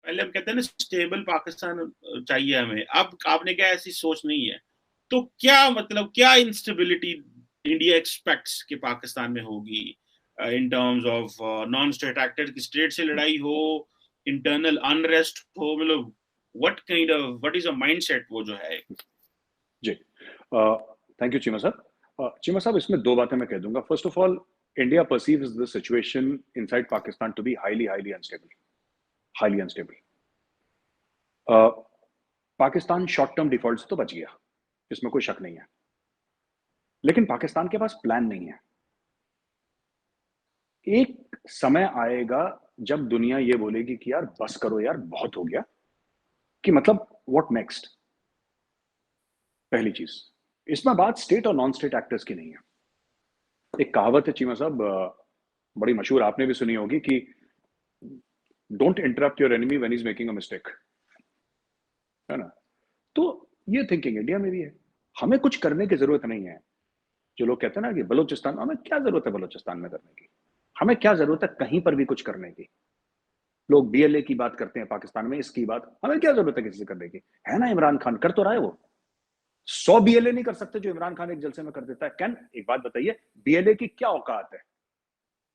पहले हम कहते हैं ना स्टेबल पाकिस्तान चाहिए हमें, अब आपने क्या ऐसी सोच नहीं है, तो क्या मतलब क्या इंस्टेबिलिटी इंडिया एक्सपेक्ट्स कि पाकिस्तान में होगी in terms of non state actor की स्टेट से लड़ाई हो, इंटरनल अनरेस्ट हो, मतलब व्हाट इज अ माइंडसेट वो जो है। जी, थैंक यू चीमा साहब। चीमा साहब, इसमें दो बातें मैं कह दूंगा। First of all, India perceives the situation inside Pakistan to be highly highly unstable, highly unstable. Pakistan short term default से तो बच गया, इसमें कोई शक नहीं है, लेकिन पाकिस्तान के पास प्लान नहीं है। एक समय आएगा जब दुनिया ये बोलेगी कि यार बस करो यार, बहुत हो गया, कि मतलब व्हाट नेक्स्ट। पहली चीज, इसमें बात स्टेट और नॉन स्टेट एक्टर्स की नहीं है। एक कहावत है चीमा साहब, बड़ी मशहूर, आपने भी सुनी होगी, कि don't interrupt your enemy when he is making a mistake, है ना। तो ये थिंकिंग इंडिया में भी है। हमें कुछ करने की जरूरत नहीं है। जो लोग कहते हैं ना कि बलूचिस्तान, हमें क्या जरूरत है बलूचिस्तान में करने की, हमें क्या जरूरत है कहीं पर भी कुछ करने की। लोग बीएलए की बात करते हैं पाकिस्तान में, इसकी बात हमें क्या जरूरत है किसी से करने की, है ना। इमरान खान कर तो रहा है, वो 100 बीएलए नहीं कर सकते जो इमरान खान एक जलसे में कर देता है। कैन, एक बात बताइए, बीएलए की क्या औकात है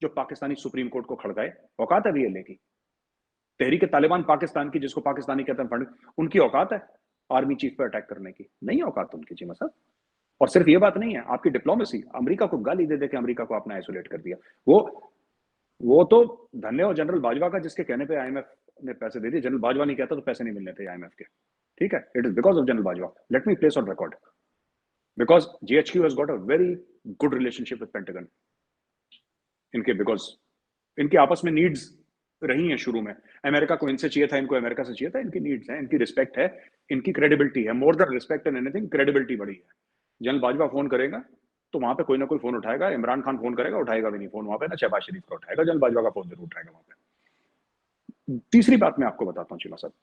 जो पाकिस्तानी सुप्रीम कोर्ट को खड़काए? औकात है बीएलए की? तहरीक तालिबान पाकिस्तान की, जिसको पाकिस्तानी कहते हैं फंड, उनकी औकात है आर्मी चीफ पर अटैक करने की? नहीं औकात उनकी जी साहब। और सिर्फ ये बात नहीं है, आपकी डिप्लोमेसी, अमेरिका को गाली दे दे के अमेरिका को आपने आइसोलेट कर दिया। वो तो धन्य हो जनरल बाजवा का, जिसके कहने पे आईएमएफ ने पैसे दे दिए। जनरल बाजवा नहीं कहता तो पैसे नहीं मिलने थे आईएमएफ के, ठीक है। It is because of general Bajwa, let me place on record, because GHQ has got a very good relationship with pentagon इनके, बिकॉज इनके आपस में नीड्स रही हैं शुरू में। अमेरिका को इनसे चाहिए था, इनको अमेरिका से चाहिए था। इनकी नीड्स हैं, इनकी रिस्पेक्ट है, इनकी क्रेडिबिलिटी है। More than respect and anything, credibility बड़ी है। जनरल बाजवा फोन करेगा तो वहां पे कोई ना कोई फोन उठाएगा। इमरान खान फोन करेगा, उठाएगा भी नहीं फोन वहां पे ना, शहबाज शरीफ का उठाएगा, जनरल बाजवा का फोन जरूर उठाएगा वहां पे। तीसरी बात मैं आपको बताता हूँ चीमा साहब,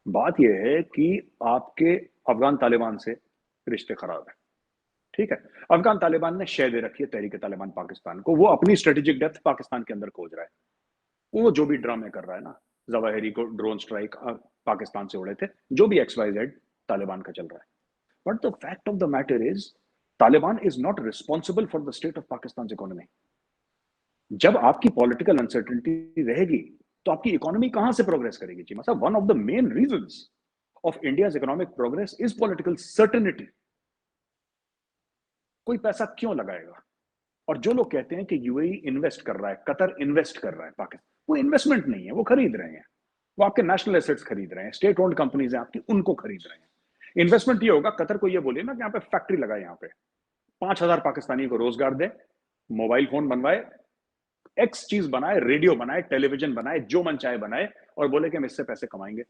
बात यह है कि आपके अफगान तालिबान से रिश्ते खराब है, ठीक है। अफगान तालिबान ने शय दे रखी है तहरीक तालिबान पाकिस्तान को। वो अपनी स्ट्रेटेजिक डेप्थ पाकिस्तान के अंदर खोज रहा है। वो जो भी ड्रामे कर रहा है ना, जवाहिरी को ड्रोन स्ट्राइक पाकिस्तान से उड़े थे, जो भी XYZ तालिबान का चल रहा है। But the fact of the matter is, Taliban is not responsible for the state of Pakistan economy. जब आपकी पॉलिटिकल अनसर्टेनिटी रहेगी तो आपकी इकोनॉमी कहां से प्रोग्रेस करेगी जी साहब? One of the main reasons of India's economic progress is political certainty. कोई पैसा क्यों लगाएगा? और जो लोग कहते हैं कि यूएई इन्वेस्ट कर रहा है, कतर इन्वेस्ट कर रहा है पाकिस्तान, वो इन्वेस्टमेंट नहीं है, वो खरीद रहे हैं। वो आपके नेशनल एसेट्स खरीद रहे हैं, स्टेट ओन्ड कंपनीज हैं आपकी, उनको खरीद रहे हैं। इन्वेस्टमेंट ये होगा, कतर को ये बोलिए ना कि यहाँ पे फैक्ट्री लगाए, यहाँ पे 5,000 पाकिस्तानियों को रोजगार दे, मोबाइल फोन बनवाए, एक्स चीज बनाए, रेडियो बनाए, टेलीविजन बनाए, जो मन चाहे बनाए, और बोले कि हम इससे पैसे कमाएंगे।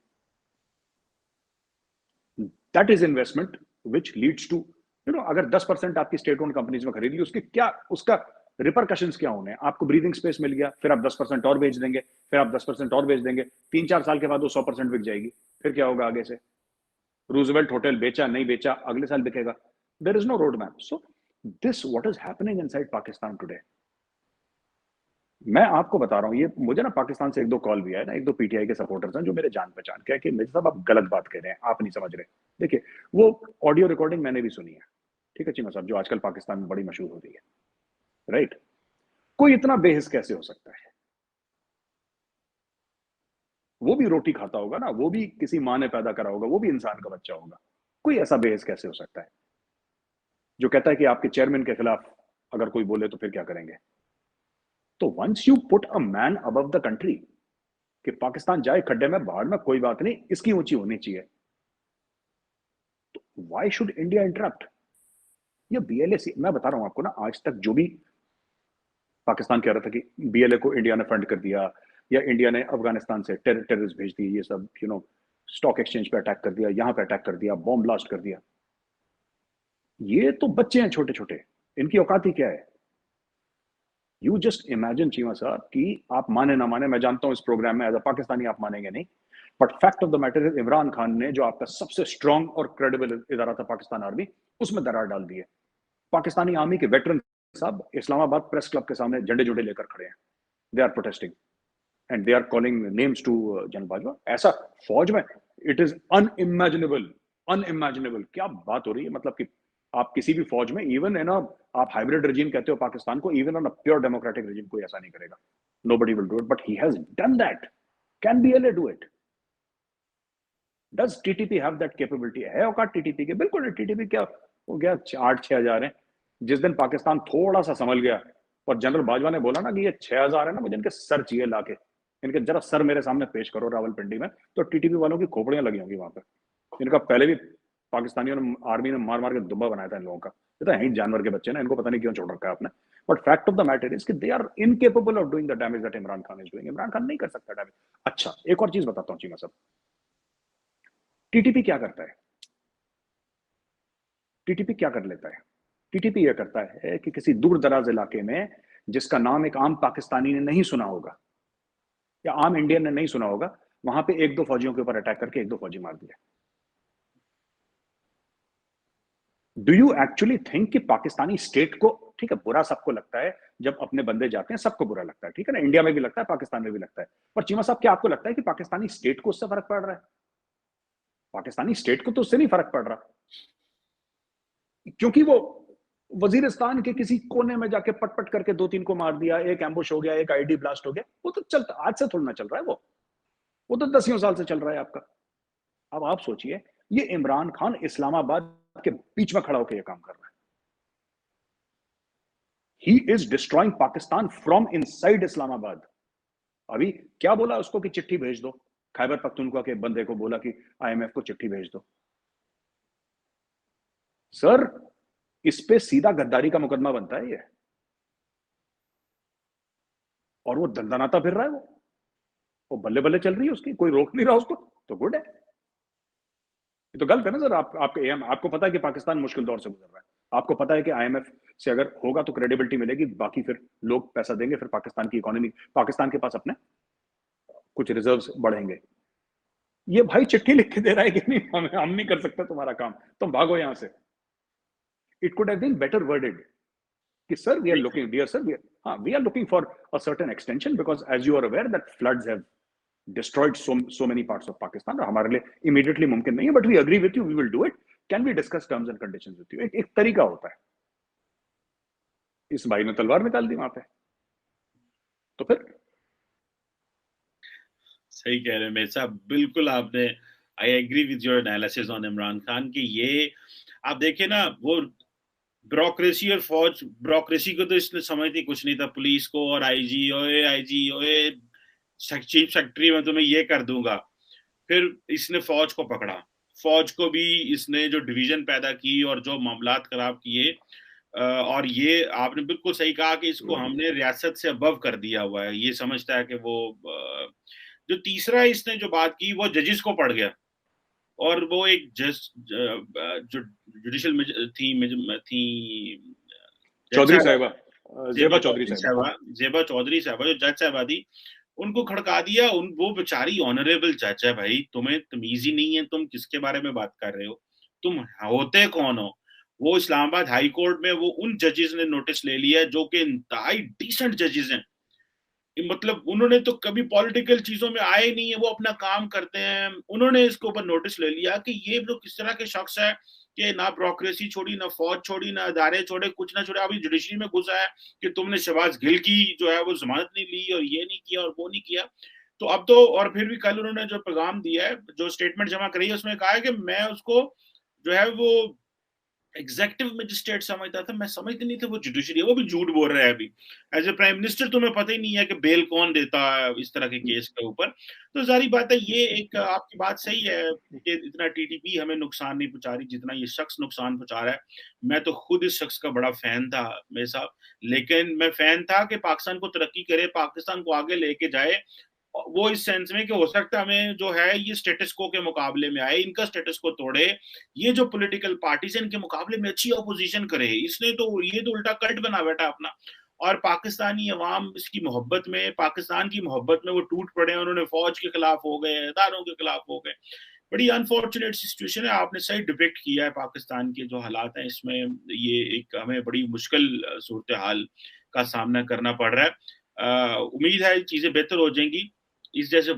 That is investment which leads to, अगर 10% आपकी स्टेट ओन्ड कंपनीज में खरीद ली, उसके क्या, उसका रिपरकशंस क्या होने? आपको ब्रीदिंग स्पेस मिल गया, फिर आप 10% और बेच देंगे, फिर आप 10% और बेच देंगे, 3-4 साल के बाद वो 100% बिक जाएगी। फिर क्या होगा आगे से? रूजवेल्ट होटल बेचा, नहीं बेचा, अगले साल बिकेगा। There is no road map. So this what is happening inside Pakistan today. मैं आपको बता रहा हूँ, ये मुझे ना पाकिस्तान से 1-2 कॉल भी आया ना, 1-2 पीटीआई के सपोर्टर्स हैं जो मेरे जान पहचान के हैं कि मिर्जा साहब आप गलत बात कह रहे हैं, आप नहीं समझ रहे। देखिए, वो ऑडियो रिकॉर्डिंग मैंने भी सुनी है, ठीक है चीमा साहब, जो आजकल पाकिस्तान में बड़ी मशहूर हो रही है, राइट। कोई इतना बेहिस कैसे हो सकता है? वो भी रोटी खाता होगा ना, वो भी किसी माँ ने पैदा करा होगा, वो भी इंसान का बच्चा होगा। कोई ऐसा बेहिस कैसे हो सकता है जो कहता है कि आपके चेयरमैन के खिलाफ अगर कोई बोले तो फिर क्या करेंगे? तो once you put a man above the country, कि पाकिस्तान जाए खड्डे में, बाहर में, कोई बात नहीं, इसकी ऊंची होनी चाहिए, तो व्हाई शुड इंडिया इंटरप्ट? ये बीएलए, मैं बता रहा हूं आपको ना, आज तक जो भी पाकिस्तान कह रहा था कि बीएलए को इंडिया ने फंड कर दिया, या इंडिया ने अफगानिस्तान से टेररिस्ट भेज दिए, ये सब स्टॉक एक्सचेंज पे अटैक कर दिया, यहां पे अटैक कर दिया, बॉम्ब ब्लास्ट कर दिया, ये तो बच्चे हैं छोटे छोटे, इनकी औकात ही क्या है? यू जस्ट इमेजिन चीमा साहब, कि आप माने ना माने, मैं जानता हूं इस प्रोग्राम में एज अ पाकिस्तानी आप मानेंगे नहीं, but fact of the matter is, Imran Khan ने जो आपका सबसे स्ट्रांग और क्रेडिबल इदारा था पाकिस्तान आर्मी, उसमें दरार डाल दी है। पाकिस्तानी आर्मी के वेटरन साहब इस्लामाबाद प्रेस क्लब के सामने झंडे जुंडे लेकर खड़े हैं, they are protesting, and they are calling names to general Bajwa. ऐसा फौज में इट इज अनइमेजिनेबल, अनइमेजिनेबल। क्या बात हो रही है, मतलब कि आप किसी भी फौज में, इवन है ना, आप हाइब्रिड रेजिम कहते हो पाकिस्तान को, even on a pure democratic regime कोई ऐसा नहीं करेगा। Nobody will do it, but he has done that. Can BLA do it? Does TTP have that capability? है औकात टीटीपी के? बिल्कुल। टीटीपी क्या हो गया, 8-6 हजार है। जिस दिन पाकिस्तान थोड़ा सा संभल गया और जनरल बाजवा ने बोला ना कि ये 6,000 है ना, मुझे इनके सर चाहिए लाके, इनके जरा सर मेरे सामने पेश करो रावलपिंडी में, तो टीटीपी वालों की खोपड़ियां लगी होंगी वहां पर। इनका पहले भी पाकिस्तानियों ने, आर्मी ने मार मार के दुब्बा बनाया था इन लोगों का। ये तो यही जानवर के बच्चे ना, इनको पता नहीं क्यों छोड़ रखा है आपने। But fact of the matter is कि they are incapable of doing the damage that Imran Khan is doing. Imran Khan नहीं कर सकता डैमेज। अच्छा, एक और चीज बताता हूँ चीमा साहब, टीटीपी क्या करता है? टीटीपी क्या कर लेता है? टीटीपी यह करता है कि किसी दूर दराज इलाके में, जिसका नाम एक आम पाकिस्तानी ने नहीं सुना होगा या आम इंडियन ने नहीं सुना होगा, वहां पे 1-2 फौजियों के ऊपर अटैक करके 1-2 फौजी मार दिया। डू यू एक्चुअली थिंक कि पाकिस्तानी स्टेट को, ठीक है बुरा सबको लगता है जब अपने बंदे जाते हैं, सबको बुरा लगता है, ठीक है ना, इंडिया में भी लगता है, पाकिस्तान में भी लगता है, पर चीमा साहब क्या आपको लगता है कि पाकिस्तानी स्टेट को उससे फर्क पड़ रहा है? पाकिस्तानी स्टेट को तो उससे नहीं फर्क पड़ रहा, क्योंकि वो वजीरिस्तान के किसी कोने में जाके पट करके 2-3 को मार दिया, एक एम्बुश हो गया, एक आईडी ब्लास्ट हो गया, वो तो चलता, आज से थोड़ा ना चल रहा है वो तो 10 साल से चल रहा है आपका। अब आप सोचिए, ये इमरान खान इस्लामाबाद के बीच में खड़ा होकर ये काम कर रहा है। He is destroying Pakistan from inside Islamabad. अभी क्या बोला उसको कि चिट्ठी भेज दो, खैबर पख्तूनख्वा के बंदे को बोला कि आईएमएफ को चिट्ठी भेज दो। सर, इस पे सीधा गद्दारी का मुकदमा बनता है ये, और वो दंदनाता फिर रहा है, वो बल्ले बल्ले चल रही है उसकी, कोई रोक नहीं रहा उसको, तो गुड है। ये तो गलत है ना सर। आपको पता है कि पाकिस्तान मुश्किल दौर से गुजर रहा है, आपको पता है कि आईएमएफ से अगर होगा तो क्रेडिबिलिटी मिलेगी, बाकी फिर लोग पैसा देंगे, फिर पाकिस्तान की इकोनॉमी, पाकिस्तान के पास अपने कुछ रिजर्व्स बढ़ेंगे। ये भाई चिट्ठी लिख के दे रहा है कि नहीं, हम नहीं कर सकते तुम्हारा काम, तुम भागो यहां से। It could have been better worded कि sir we are looking, dear sir, we are looking for a certain extension because as you are aware that floods have destroyed so many parts of Pakistan। हमारे लिए immediately मुमकिन नहीं है, but we agree with you, we will do it, can we discuss terms and conditions with you। एक तरीका होता है। इस भाई ने तलवार निकाल दी वहां पे, तो फिर सही कह रहे हैं मेरे साहब, बिल्कुल आपने, I agree with your analysis on Imran Khan की। ये आप देखिए ना, वो ब्यूरोक्रेसी और फौज, ब्यूरोक्रेसी को तो इसने समझती कुछ नहीं था, पुलिस को, और आईजी ओए चीफ सेक्रेटरी मैं तुम्हें ये कर दूंगा। फिर इसने फौज को पकड़ा, फौज को भी इसने जो डिवीजन पैदा की और जो मामलात खराब किए, और ये आपने बिल्कुल सही कहा कि इसको हमने रियासत से अबव कर दिया हुआ है। ये समझता है कि वो जो तीसरा इसने जो बात की वो जजेस को पड़ गया, और वो एक जज जो जुडिशियल थी चौधरी साहिबा, जेबा चौधरी साहिबा जो जज साहिबा थी, उनको खड़का दिया। वो बेचारी ऑनरेबल जज है भाई, तुम्हें तमीज ही नहीं है, तुम किसके बारे में बात कर रहे हो, तुम होते कौन हो? वो इस्लामाबाद हाई कोर्ट में वो उन जजेस ने नोटिस ले लिया जो कि इंतहाई डिसेंट जजेस हैं, मतलब उन्होंने तो कभी पॉलिटिकल चीजों में आए नहीं है, वो अपना काम करते हैं। उन्होंने इसके ऊपर नोटिस ले लिया कि ये जो किस तरह के शख्स है कि ना ब्यूरोक्रेसी छोड़ी, ना फौज छोड़ी, ना अदारे छोड़े, कुछ ना छोड़े, अभी जुडिशरी में घुसा है कि तुमने शहबाज गिल की जो है वो जमानत नहीं ली और ये नहीं किया और वो नहीं किया। तो अब तो, और फिर भी कल उन्होंने जो पैगाम दिया है, जो स्टेटमेंट जमा करी है, उसमें कहा है कि मैं उसको जो है वो एग्जेक्टिव मजिस्ट्रेट समझता था, मैं समझती नहीं था वो जुडिशरी है। वो भी झूठ बोल रहा है अभी, एज ए प्राइम मिनिस्टर तुम्हें पता ही नहीं है कि बेल कौन देता है इस तरह के केस के ऊपर। तो जारी बात है, ये एक आपकी बात सही है कि इतना टीटीपी हमें नुकसान नहीं पहुंचा रही जितना ये शख्स नुकसान पहुंचा रहा है। मैं तो खुद इस शख्स का बड़ा फैन था मेरे साहब, लेकिन मैं फैन था कि पाकिस्तान को तरक्की करे, पाकिस्तान को आगे लेके जाए, वो इस सेंस में कि हो सकता है हमें जो है ये स्टेटस को के मुकाबले में आए, इनका स्टेटस को तोड़े, ये जो पॉलिटिकल पार्टीज है इनके मुकाबले में अच्छी ऑपोजिशन करे। इसने तो ये तो उल्टा कल्ट बना बैठा अपना, और पाकिस्तानी अवाम इसकी मोहब्बत में, पाकिस्तान की मोहब्बत में वो टूट पड़े, उन्होंने फौज के खिलाफ हो गए, इदारों के खिलाफ हो गए। बड़ी अनफॉर्चुनेट सिचुएशन है। आपने सही डिपिक्ट किया है पाकिस्तान के जो हालात हैं, इसमें ये एक हमें बड़ी मुश्किल सूरत हाल का सामना करना पड़ रहा है। उम्मीद है चीजें बेहतर हो जाएंगी। इस जैसे